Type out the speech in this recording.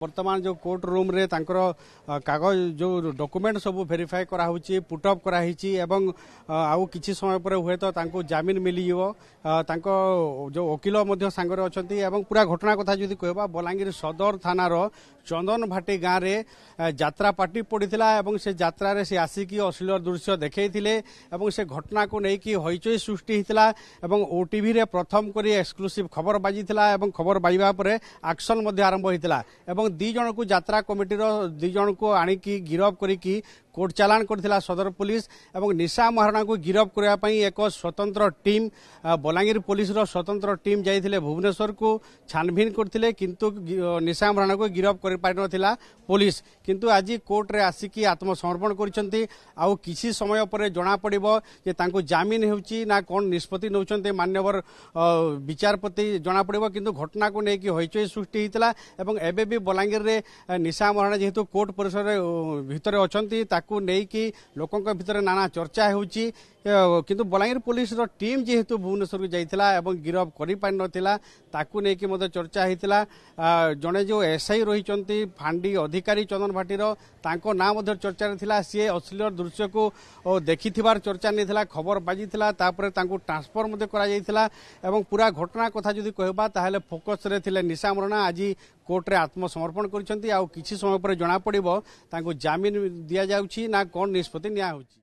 वर्तमान जो court room रे तांकर कागज जो डॉक्यूमेंट सब वेरीफाई करा होची पुटअप करा हिची एवं आउ किछि समय पर हुए तो तांको जामिन मिली जीवो तांको जो वकील मध्य सांगरे अछंती एवं पूरा घटना कथा जदि कहबा बलांगीर सदर थानार चंदन भाटी गाँव रे यात्रा पार्टी पड़ीथिला एवं से यात्रा रे से आसिकी अश्लील दृश्य देखैथिले एवं से घटना को नै कि हईचई सृष्टि हितला एवं ओटीवी रे प्रथम करी एक्सक्लूसिव खबर बाजिथिला एवं खबर बाजिबा परे एक्शन मध्य आरंभ हितला एवं दी जन को यात्रा कमिटीर दी जन को आनिकी गिरफ करिकी कोर्ट चालान करथिला सदर पुलिस एवं निशा महाराणा को गिरफ करबा पई एक स्वतंत्र टीम बलांगीर पुलिस रो स्वतंत्र टीम जाइथिले भुवनेश्वर को छानबीन करथिले किंतु निशा महाराणा को गिरफ कर पाइ नथिला पुलिस किंतु आज कोर्ट रे आसिकी आत्मसमर्पण करछंती आउ किछि समय पर जणा पड़िबो जे तांको जामिन हेउची ना कोन निष्पत्ति नउछंते मान्यवर विचारपति जणा पड़िबो किंतु घटना को नै कि होइचय सृष्टि हितला एवं एबे भी बलांगीर रे निशा महाराणा जेहेतु कोर्ट परिसर रे भितर अछंती ताकू नै कि लोकंक भितर नाना चर्चा हेउची किंतु बलांगीर पुलिस रो टीम जेहेतु भुवनेश्वर को जाइथिला एवं गिरफ करि पाइ नथिला ताकू नै कि मते चर्चा हितला जणे जो एसआई रहिचंती फांडी अधिकारी चंदन भाटीर तांको ना मते चर्चा रे थिला सी अश्लील दृश्य को देखिथिबार चर्चा नेथिला खबर बाजिथिला तापरे तांको ट्रांसफर मते करा जाइथिला एवं पूरा घटना कथा जदि कहबा ताहेले फोकस रे थिले निशा महाराणा आज कोर्ट रे आत्मसमर्पण करछंती आ किछि समय पर जणा पड़िबो तांको जामिन दिया जाउछि ना कोन निष्पत्ति निया होछि।